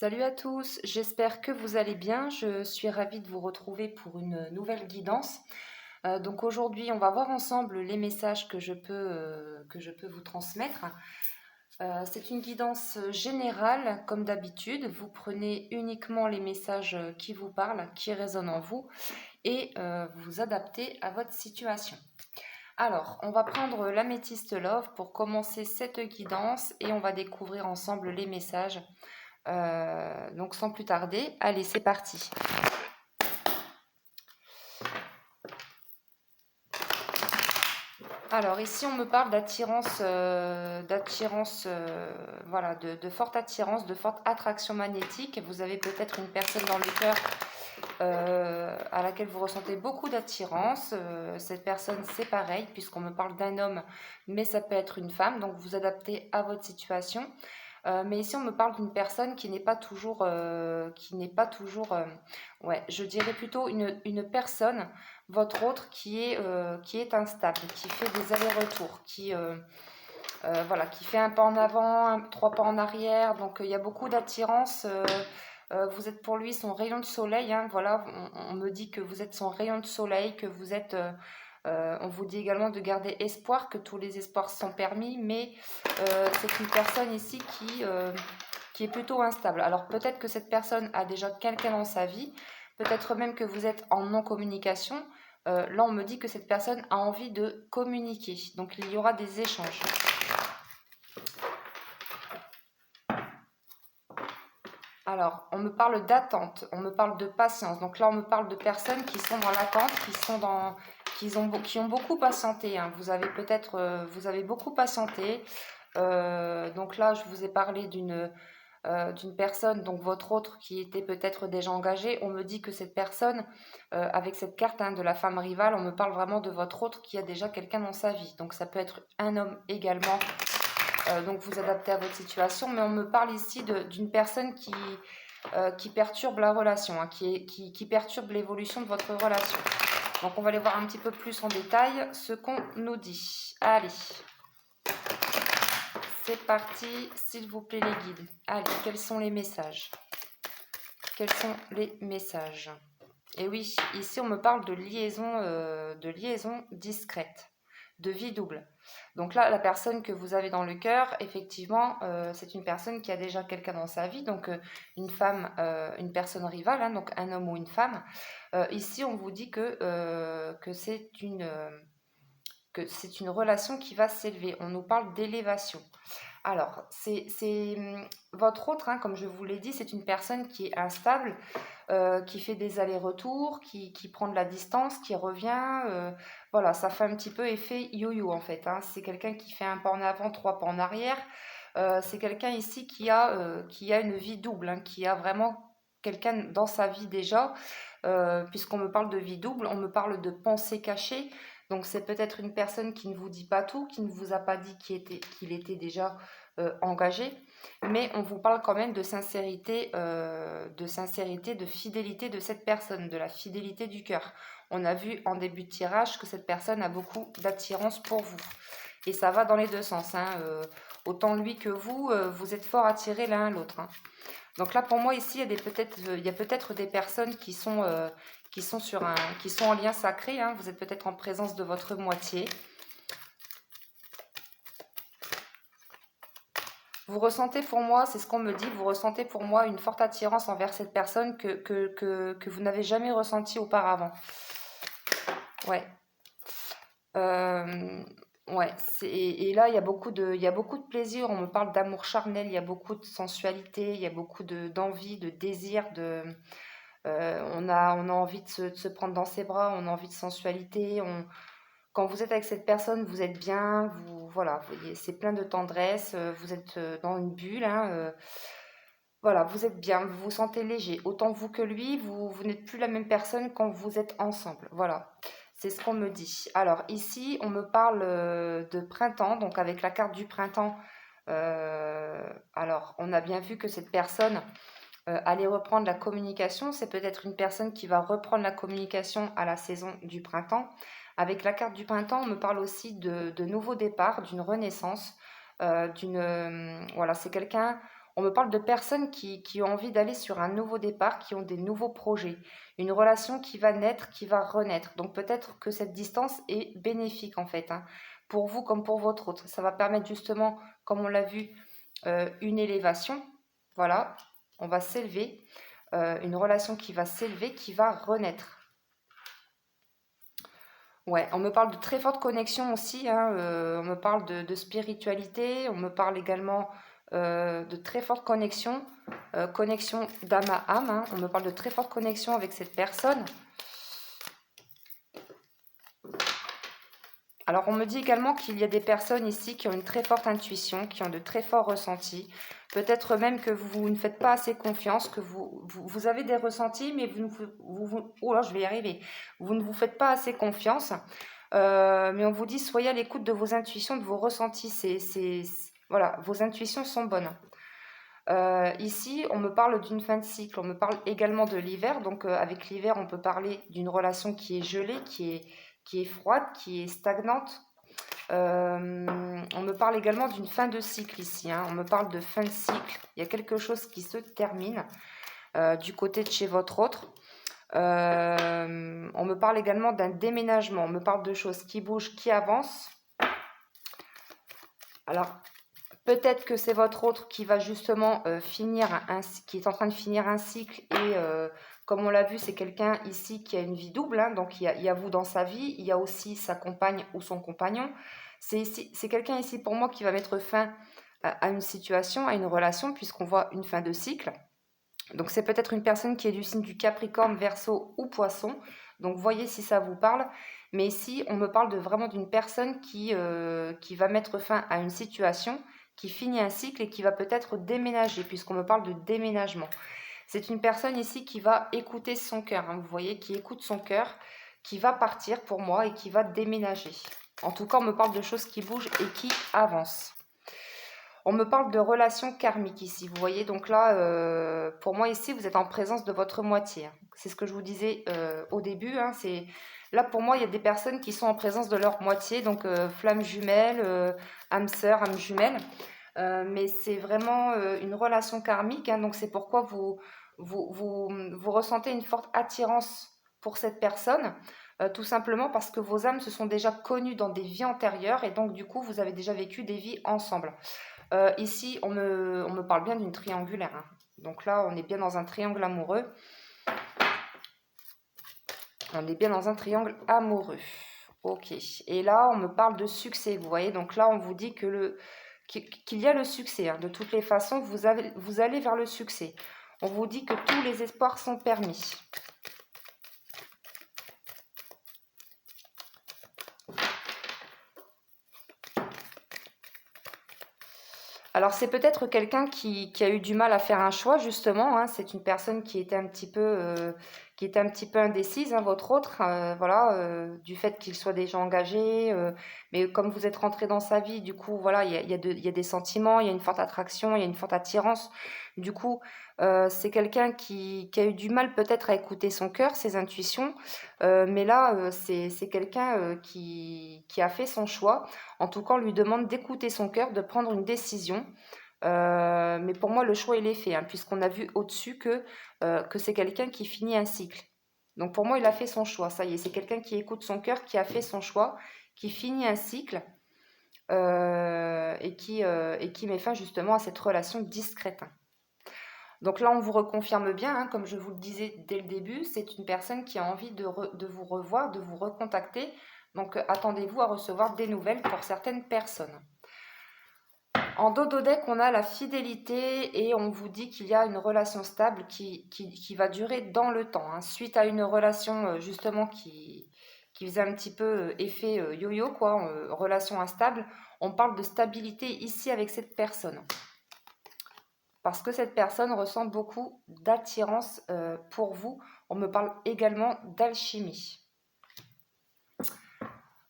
Salut à tous, j'espère que vous allez bien. Je suis ravie de vous retrouver pour une nouvelle guidance. Donc aujourd'hui, on va voir ensemble les messages que je peux vous transmettre. C'est une guidance générale, comme d'habitude. Vous prenez uniquement les messages qui vous parlent, qui résonnent en vous, et vous adaptez à votre situation. Alors, on va prendre l'améthyste Love pour commencer cette guidance et on va découvrir ensemble les messages. Donc sans plus tarder, allez, c'est parti. Alors ici on me parle d'attirance, voilà, de forte attirance, de forte attraction magnétique. Vous avez peut-être une personne dans le cœur à laquelle vous ressentez beaucoup d'attirance. Cette personne c'est pareil puisqu'on me parle d'un homme, mais ça peut être une femme. Donc vous adaptez à votre situation. Mais ici, on me parle d'une personne qui n'est pas toujours, ouais, je dirais plutôt une personne, votre autre, qui est instable, qui fait des allers-retours, voilà, qui fait un pas en avant, trois pas en arrière. Donc, il y a beaucoup d'attirance. Vous êtes pour lui son rayon de soleil, hein, voilà, on me dit que vous êtes son rayon de soleil, que vous êtes... on vous dit également de garder espoir, que tous les espoirs sont permis, mais c'est une personne ici qui est plutôt instable. Alors peut-être que cette personne a déjà quelqu'un dans sa vie, peut-être même que vous êtes en non-communication. Là, on me dit que cette personne a envie de communiquer, donc il y aura des échanges. Alors, on me parle d'attente, on me parle de patience. Donc là, on me parle de personnes qui sont dans l'attente, qui ont beaucoup patienté, hein. Vous avez peut-être, vous avez beaucoup patienté. Donc là, je vous ai parlé d'une personne, donc votre autre, qui était peut-être déjà engagée. On me dit que cette personne, avec cette carte, hein, de la femme rivale, on me parle vraiment de votre autre qui a déjà quelqu'un dans sa vie. Donc ça peut être un homme également. Donc vous adaptez à votre situation, mais on me parle ici d'une personne qui perturbe la relation, hein, qui perturbe l'évolution de votre relation. Donc on va aller voir un petit peu plus en détail ce qu'on nous dit. Allez, c'est parti, s'il vous plaît les guides. Allez, quels sont les messages? Quels sont les messages? Et oui, ici on me parle de liaison discrète, de vie double. Donc là, la personne que vous avez dans le cœur, effectivement, c'est une personne qui a déjà quelqu'un dans sa vie, donc une femme, une personne rivale, hein, donc un homme ou une femme. Ici, on vous dit que c'est une relation qui va s'élever. On nous parle d'élévation. Alors, votre autre, hein, comme je vous l'ai dit, c'est une personne qui est instable, qui fait des allers-retours, qui prend de la distance, qui revient. Voilà, ça fait un petit peu effet yo-yo en fait, hein. C'est quelqu'un qui fait un pas en avant, trois pas en arrière. C'est quelqu'un ici qui a une vie double, hein, qui a vraiment quelqu'un dans sa vie déjà. Puisqu'on me parle de vie double, on me parle de pensée cachée. Donc c'est peut-être une personne qui ne vous dit pas tout, qui ne vous a pas dit qu'il était déjà engagé, mais on vous parle quand même de sincérité, de fidélité de cette personne, de la fidélité du cœur. On a vu en début de tirage que cette personne a beaucoup d'attirance pour vous. Et ça va dans les deux sens, hein. Autant lui que vous, vous êtes fort attirés l'un à l'autre, hein. Donc là, pour moi, ici, il y a peut-être des personnes qui sont en lien sacré, hein. Vous êtes peut-être en présence de votre moitié. Vous ressentez pour moi, c'est ce qu'on me dit, vous ressentez pour moi une forte attirance envers cette personne que vous n'avez jamais ressenti auparavant. Ouais. Ouais, et là, il y a il y a beaucoup de plaisir. On me parle d'amour charnel, il y a beaucoup de sensualité, il y a beaucoup d'envie, de désir, on a envie de se prendre dans ses bras, on a envie de sensualité. Quand vous êtes avec cette personne, vous êtes bien, voilà, vous voyez, c'est plein de tendresse, vous êtes dans une bulle, hein, voilà, vous êtes bien, vous vous sentez léger. Autant vous que lui, vous n'êtes plus la même personne quand vous êtes ensemble. Voilà, c'est ce qu'on me dit. Alors ici, on me parle de printemps, donc avec la carte du printemps. Alors, on a bien vu que cette personne allait reprendre la communication. C'est peut-être une personne qui va reprendre la communication à la saison du printemps. Avec la carte du printemps, on me parle aussi de nouveaux départs, d'une renaissance, voilà, c'est quelqu'un, On me parle de personnes qui ont envie d'aller sur un nouveau départ, qui ont des nouveaux projets. Une relation qui va naître, qui va renaître. Donc peut-être que cette distance est bénéfique en fait, hein, pour vous comme pour votre autre. Ça va permettre justement, comme on l'a vu, une élévation. Voilà, on va s'élever. Une relation qui va s'élever, qui va renaître. Ouais, on me parle de très forte connexion aussi, hein, on me parle de spiritualité, on me parle également de très forte connexion, connexion d'âme à âme, hein, on me parle de très forte connexion avec cette personne. Alors, on me dit également qu'il y a des personnes ici qui ont une très forte intuition, qui ont de très forts ressentis. Peut-être même que vous ne faites pas assez confiance, que vous avez des ressentis, mais oh là, je vais y arriver. Vous ne vous faites pas assez confiance. Mais on vous dit, soyez à l'écoute de vos intuitions, de vos ressentis. Voilà, vos intuitions sont bonnes. Ici, on me parle d'une fin de cycle. On me parle également de l'hiver. Donc, avec l'hiver, on peut parler d'une relation qui est gelée, qui est froide, qui est stagnante. On me parle également d'une fin de cycle ici, hein. On me parle de fin de cycle. Il y a quelque chose qui se termine du côté de chez votre autre. On me parle également d'un déménagement. On me parle de choses qui bougent, qui avancent. Alors, peut-être que c'est votre autre qui va justement qui est en train de finir un cycle et comme on l'a vu, c'est quelqu'un ici qui a une vie double, hein. Donc il y a vous dans sa vie, il y a aussi sa compagne ou son compagnon. C'est quelqu'un ici pour moi qui va mettre fin à une situation, à une relation, puisqu'on voit une fin de cycle. Donc c'est peut-être une personne qui est du signe du Capricorne, Verseau ou Poisson. Donc voyez si ça vous parle. Mais ici, on me parle vraiment d'une personne qui va mettre fin à une situation, qui finit un cycle et qui va peut-être déménager, puisqu'on me parle de déménagement. C'est une personne ici qui va écouter son cœur, hein, vous voyez, qui écoute son cœur, qui va partir pour moi et qui va déménager. En tout cas, on me parle de choses qui bougent et qui avancent. On me parle de relations karmiques ici, vous voyez, donc là, pour moi ici, vous êtes en présence de votre moitié, hein. C'est ce que je vous disais au début, hein, là pour moi, il y a des personnes qui sont en présence de leur moitié, donc flamme jumelle, âme sœur, âme jumelle. Mais c'est vraiment une relation karmique, hein, donc c'est pourquoi vous ressentez une forte attirance pour cette personne, tout simplement parce que vos âmes se sont déjà connues dans des vies antérieures et donc du coup vous avez déjà vécu des vies ensemble. Ici on me parle bien d'une triangulaire, hein. Donc là on est bien dans un triangle amoureux. On est bien dans un triangle amoureux. Ok. Et là on me parle de succès, vous voyez, donc là on vous dit qu'il y a le succès, hein. De toutes les façons, vous allez vers le succès. On vous dit que tous les espoirs sont permis. Alors, c'est peut-être quelqu'un qui a eu du mal à faire un choix, justement, hein. C'est une personne qui était un petit peu indécise, hein, votre autre, voilà, du fait qu'il soit déjà engagé. Mais comme vous êtes rentré dans sa vie, du coup, voilà, il y a des sentiments, il y a une forte attraction, il y a une forte attirance. Du coup, c'est quelqu'un qui a eu du mal peut-être à écouter son cœur, ses intuitions. Mais là, c'est quelqu'un qui a fait son choix. En tout cas, on lui demande d'écouter son cœur, de prendre une décision. Mais pour moi, le choix, il est fait, hein, puisqu'on a vu au-dessus que c'est quelqu'un qui finit un cycle. Donc pour moi, il a fait son choix. Ça y est, c'est quelqu'un qui écoute son cœur, qui a fait son choix, qui finit un cycle et qui met fin justement à cette relation discrète. Donc là, on vous reconfirme bien, hein, comme je vous le disais dès le début, c'est une personne qui a envie de vous revoir, de vous recontacter. Donc attendez-vous à recevoir des nouvelles pour certaines personnes. En dos au deck, on a la fidélité et on vous dit qu'il y a une relation stable qui va durer dans le temps, hein. Suite à une relation justement qui faisait un petit peu effet yo-yo, quoi, relation instable, on parle de stabilité ici avec cette personne. Parce que cette personne ressent beaucoup d'attirance pour vous. On me parle également d'alchimie.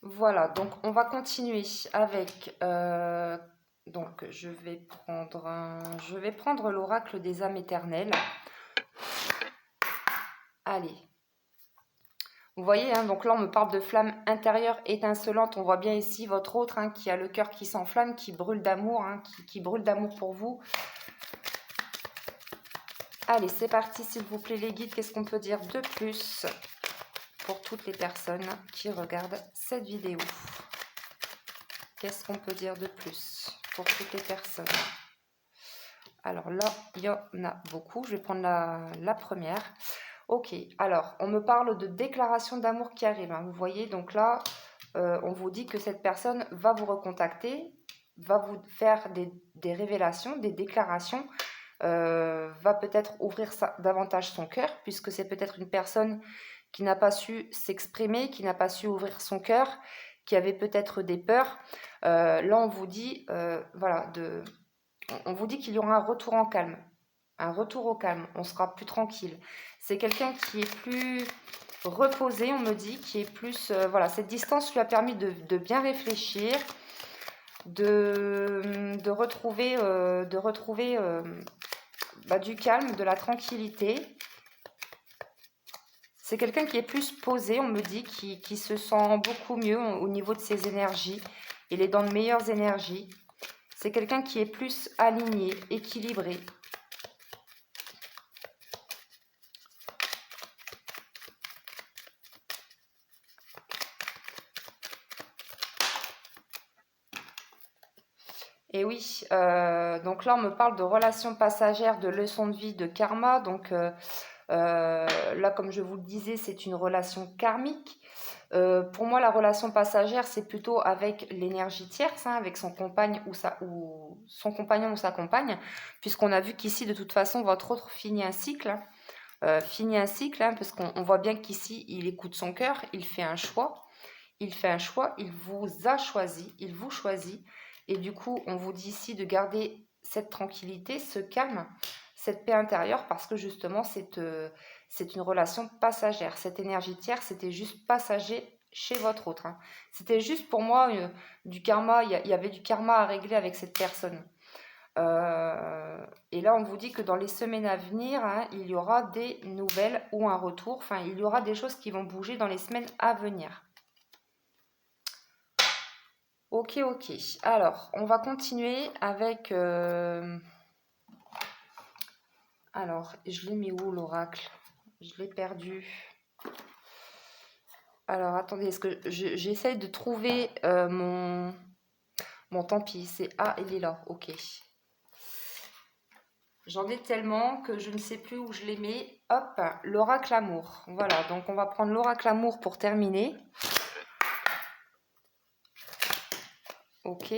Voilà, donc on va continuer avec... donc je vais prendre l'oracle des âmes éternelles. Allez. Vous voyez, hein, donc là on me parle de flamme intérieure étincelante. On voit bien ici votre autre, hein, qui a le cœur qui s'enflamme, qui brûle d'amour, hein, qui brûle d'amour pour vous. Allez, c'est parti, s'il vous plaît, les guides. Qu'est-ce qu'on peut dire de plus pour toutes les personnes qui regardent cette vidéo? Qu'est-ce qu'on peut dire de plus pour toutes les personnes? Alors là, il y en a beaucoup. Je vais prendre la première. Ok, alors, on me parle de déclaration d'amour qui arrive, hein. Vous voyez, donc là, on vous dit que cette personne va vous recontacter, va vous faire des révélations, des déclarations, va peut-être ouvrir davantage son cœur, puisque c'est peut-être une personne qui n'a pas su s'exprimer, qui n'a pas su ouvrir son cœur, qui avait peut-être des peurs. Là, on vous dit, voilà, on vous dit qu'il y aura un retour en calme, un retour au calme, on sera plus tranquille. C'est quelqu'un qui est plus reposé, on me dit, qui est plus... voilà, cette distance lui a permis de bien réfléchir, de retrouver, du calme, de la tranquillité. C'est quelqu'un qui est plus posé, on me dit, qui se sent beaucoup mieux au niveau de ses énergies. Il est dans de meilleures énergies. C'est quelqu'un qui est plus aligné, équilibré. Et oui, donc là on me parle de relations passagères, de leçons de vie, de karma. Donc là, comme je vous le disais, c'est une relation karmique. Pour moi, la relation passagère, c'est plutôt avec l'énergie tierce, hein, avec son compagne ou son compagnon ou sa compagne, puisqu'on a vu qu'ici, de toute façon, votre autre finit un cycle. Parce qu'on voit bien qu'ici, il écoute son cœur, il fait un choix. Il fait un choix, il vous a choisi, il vous choisit. Et du coup, on vous dit ici de garder cette tranquillité, ce calme, cette paix intérieure, parce que justement, c'est une relation passagère. Cette énergie tierce, c'était juste passager chez votre autre, hein. C'était juste pour moi du karma, il y avait du karma à régler avec cette personne. Et là, on vous dit que dans les semaines à venir, hein, il y aura des nouvelles ou un retour. Enfin, il y aura des choses qui vont bouger dans les semaines à venir. Ok, ok. Alors, on va continuer avec... Alors, je l'ai mis où l'oracle? Je l'ai perdu. Alors, attendez, est-ce que j'essaye de trouver mon... Bon, tant pis, c'est... Ah, il est là, ok. J'en ai tellement que je ne sais plus où je les mets. Hop, l'oracle amour. Voilà, donc on va prendre l'oracle amour pour terminer. Ok,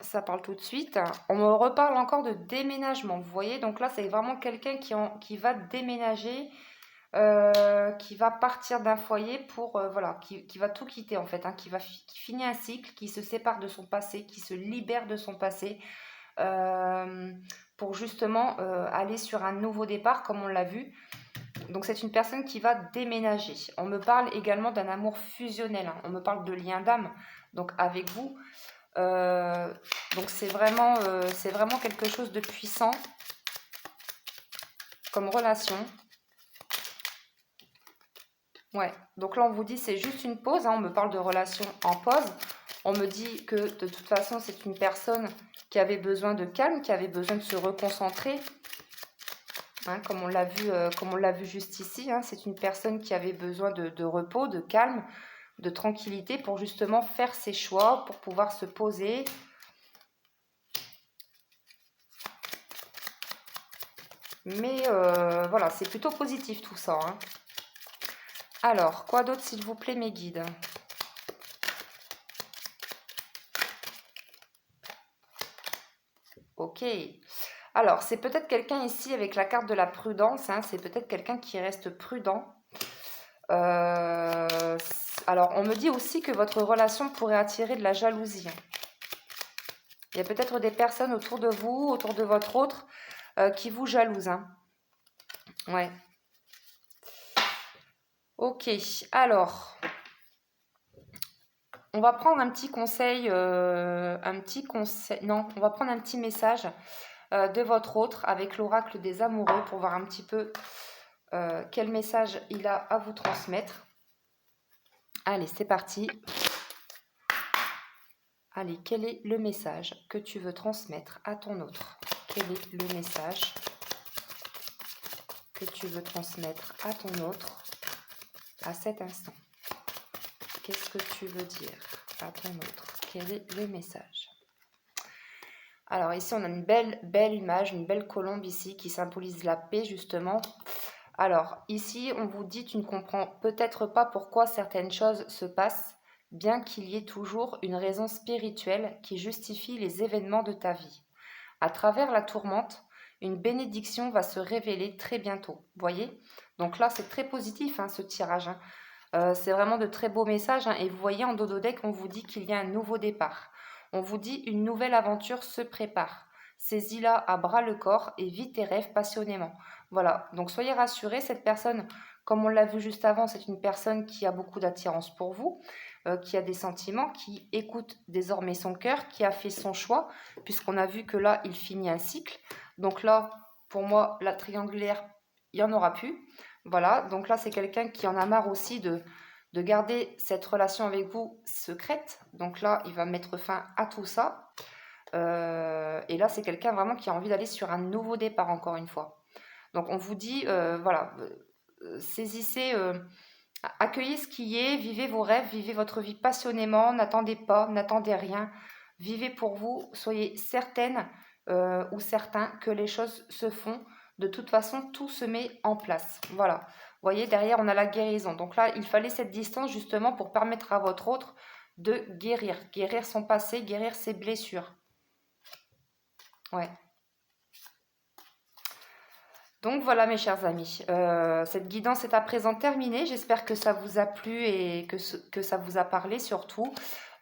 ça parle tout de suite. On me reparle encore de déménagement. Vous voyez, donc là, c'est vraiment quelqu'un qui va déménager, qui va partir d'un foyer pour, voilà, qui va tout quitter en fait, hein, qui finit un cycle, qui se sépare de son passé, qui se libère de son passé, pour justement aller sur un nouveau départ, comme on l'a vu. Donc c'est une personne qui va déménager. On me parle également d'un amour fusionnel, hein. On me parle de lien d'âme, donc avec vous. Donc c'est vraiment quelque chose de puissant comme relation. Ouais, donc là on vous dit c'est juste une pause, hein. On me parle de relation en pause. On me dit que de toute façon c'est une personne qui avait besoin de calme, qui avait besoin de se reconcentrer, hein, comme on l'a vu juste ici, hein. C'est une personne qui avait besoin de repos, de calme, de tranquillité pour justement faire ses choix, pour pouvoir se poser. Mais voilà, c'est plutôt positif tout ça, hein. Alors, quoi d'autre s'il vous plaît mes guides? Ok. Alors, c'est peut-être quelqu'un ici avec la carte de la prudence, hein. C'est peut-être quelqu'un qui reste prudent. Alors, on me dit aussi que votre relation pourrait attirer de la jalousie. Il y a peut-être des personnes autour de vous, autour de votre autre, qui vous jalousent, hein. Ouais. Ok, alors, on va prendre un petit conseil, non, on va prendre un petit message de votre autre avec l'oracle des amoureux pour voir un petit peu quel message il a à vous transmettre. Allez, c'est parti. Allez, quel est le message que tu veux transmettre à ton autre? Quel est le message que tu veux transmettre à ton autre à cet instant? Qu'est-ce que tu veux dire à ton autre? Quel est le message? Alors ici, on a une belle image, une belle colombe ici qui symbolise la paix justement. Alors ici, on vous dit, tu ne comprends peut-être pas pourquoi certaines choses se passent, bien qu'il y ait toujours une raison spirituelle qui justifie les événements de ta vie. À travers la tourmente, une bénédiction va se révéler très bientôt. Voyez? Donc là, c'est très positif ce tirage. C'est vraiment de très beaux messages. Et vous voyez, en dos de deck, on vous dit qu'il y a un nouveau départ. On vous dit une nouvelle aventure se prépare. Saisis-la à bras le corps et vis tes rêves passionnément. Voilà, donc soyez rassurés, cette personne, comme on l'a vu juste avant, c'est une personne qui a beaucoup d'attirance pour vous, qui a des sentiments, qui écoute désormais son cœur, qui a fait son choix, puisqu'on a vu que là, il finit un cycle. Donc là, pour moi, la triangulaire, il n'y en aura plus. Voilà, donc là, c'est quelqu'un qui en a marre aussi de garder cette relation avec vous secrète. Donc là, il va mettre fin à tout ça. Et là, c'est quelqu'un vraiment qui a envie d'aller sur un nouveau départ, encore une fois. Donc on vous dit, voilà, saisissez, accueillez ce qui est, vivez vos rêves, vivez votre vie passionnément, n'attendez pas, n'attendez rien, vivez pour vous, soyez certaine ou certain que les choses se font. De toute façon, tout se met en place. Voilà. Vous voyez, derrière, on a la guérison. Donc là, il fallait cette distance justement pour permettre à votre autre de guérir. Guérir son passé, guérir ses blessures. Ouais. Donc voilà mes chers amis, cette guidance est à présent terminée. J'espère que ça vous a plu et que ça vous a parlé surtout.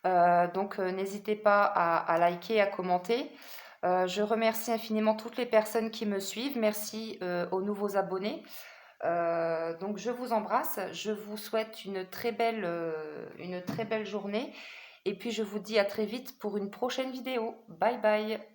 Donc n'hésitez pas à liker, à commenter. Je remercie infiniment toutes les personnes qui me suivent. Merci aux nouveaux abonnés. Donc je vous embrasse. Je vous souhaite une très belle journée. Et puis je vous dis à très vite pour une prochaine vidéo. Bye bye.